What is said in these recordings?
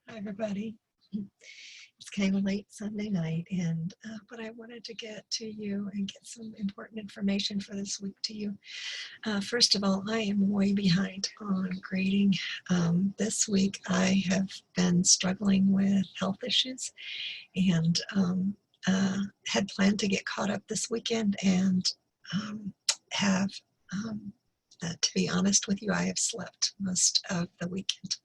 Hi, everybody. It's kind of late Sunday night, and but I wanted to get to you and get some important information for this week to you. First of all, I am way behind on grading. This week, I have been struggling with health issues, and had planned to get caught up this weekend, and have. To be honest with you, I have slept most of the weekend.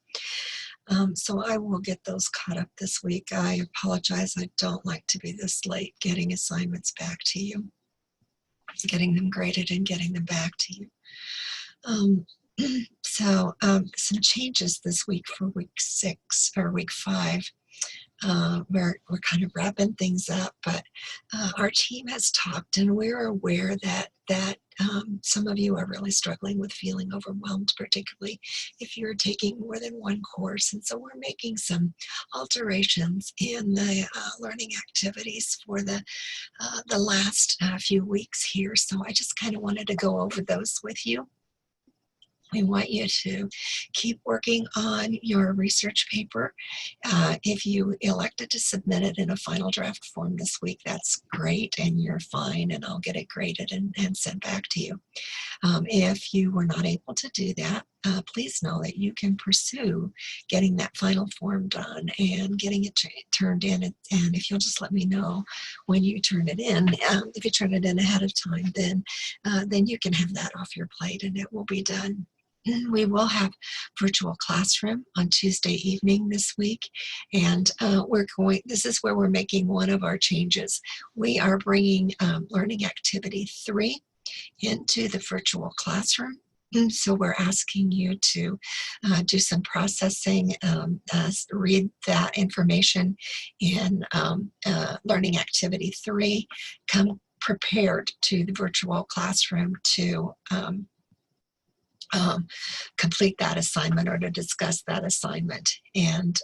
So I will get those caught up this week. I apologize. I don't like to be this late getting assignments back to you, getting them graded and getting them back to you. Some changes this week for week 6 or week 5. We're kind of wrapping things up, but our team has talked, and we're aware that some of you are really struggling with feeling overwhelmed, particularly if you're taking more than one course. And so we're making some alterations in the learning activities for the last few weeks here. So I just kind of wanted to go over those with you. We want you to keep working on your research paper. If you elected to submit it in a final draft form this week, that's great, and you're fine, and I'll get it graded and sent back to you. If you were not able to do that, please know that you can pursue getting that final form done and getting it turned in. And if you'll just let me know when you turn it in, if you turn it in ahead of time, then you can have that off your plate and it will be done. We will have virtual classroom on Tuesday evening this week, and this is where we're making one of our changes. We are bringing learning activity 3 into the virtual classroom. So we're asking you to do some processing, read that information in learning activity 3, come prepared to the virtual classroom to complete that assignment or to discuss that assignment. And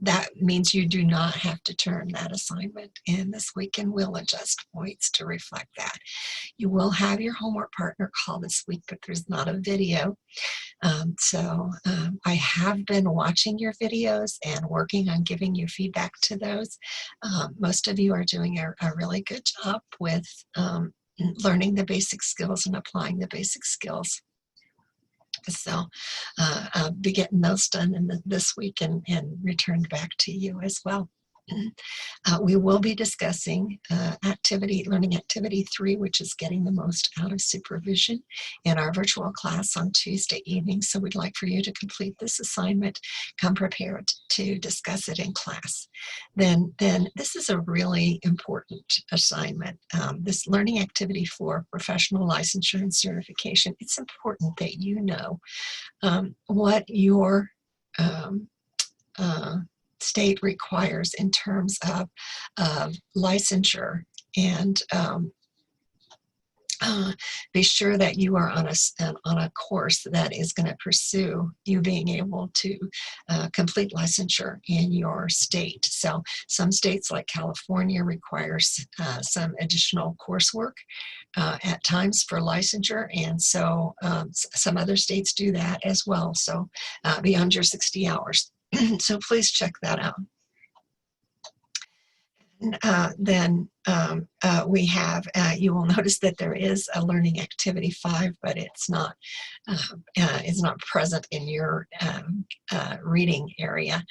that means you do not have to turn that assignment in this week, and we'll adjust points to reflect that. You will have your homework partner call this week, but there's not a video. I have been watching your videos and working on giving you feedback to those. Most of you are doing a really good job with learning the basic skills and applying the basic skills. So I'll be getting those done this week and returned back to you as well. We will be discussing learning activity 3, which is getting the most out of supervision, in our virtual class on Tuesday evening. So we'd like for you to complete this assignment, come prepared to discuss it in class. Then this is a really important assignment. This learning activity for professional licensure and certification. It's important that you know what your state requires in terms of licensure, and be sure that you are on a course that is going to pursue you being able to complete licensure in your state. So some states like California requires some additional coursework at times for licensure, and so some other states do that as well, so beyond your 60 hours. So please check that out. We have, you will notice that there is a learning activity 5, but it's not present in your reading area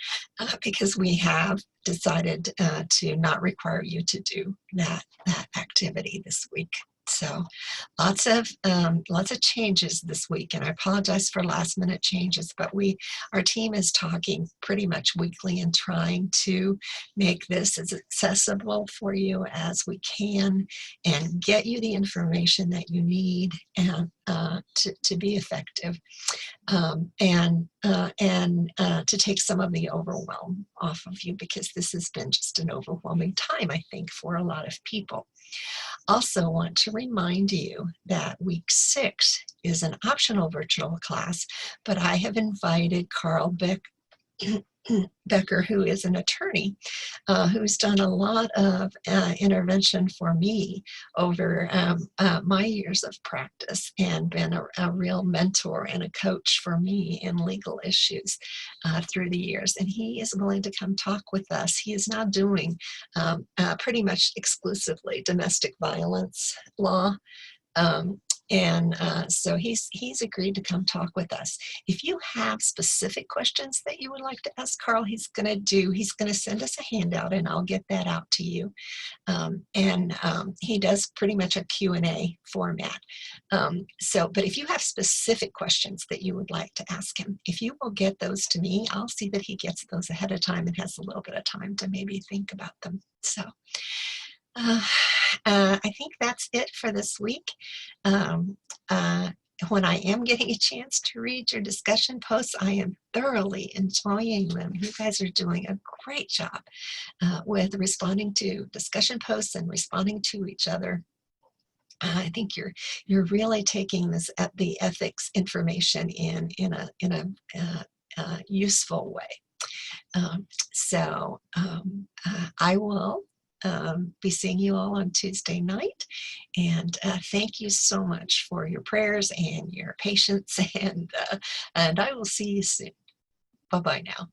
because we have decided to not require you to do that activity this week. So lots of changes this week, and I apologize for last minute changes, but our team is talking pretty much weekly and trying to make this as accessible for you as we can and get you the information that you need and to be effective, and to take some of the overwhelm off of you, because this has been just an overwhelming time, I think, for a lot of people. Also want to remind you that week 6 is an optional virtual class, but I have invited Carl Beck Becker, who is an attorney, who's done a lot of intervention for me over my years of practice and been a real mentor and a coach for me in legal issues through the years. And he is willing to come talk with us. He is now doing pretty much exclusively domestic violence law. Um, so he's agreed to come talk with us. If you have specific questions that you would like to ask Carl, he's going to send us a handout, and I'll get that out to you. He does pretty much a Q&A format. But if you have specific questions that you would like to ask him, if you will get those to me, I'll see that he gets those ahead of time and has a little bit of time to maybe think about them. So I think that's it for this week. When I am getting a chance to read your discussion posts, I am thoroughly enjoying them. You guys are doing a great job with responding to discussion posts and responding to each other. I think you're really taking the ethics information in a useful way. I will be seeing you all on Tuesday night. And thank you so much for your prayers and your patience. And I will see you soon. Bye-bye now.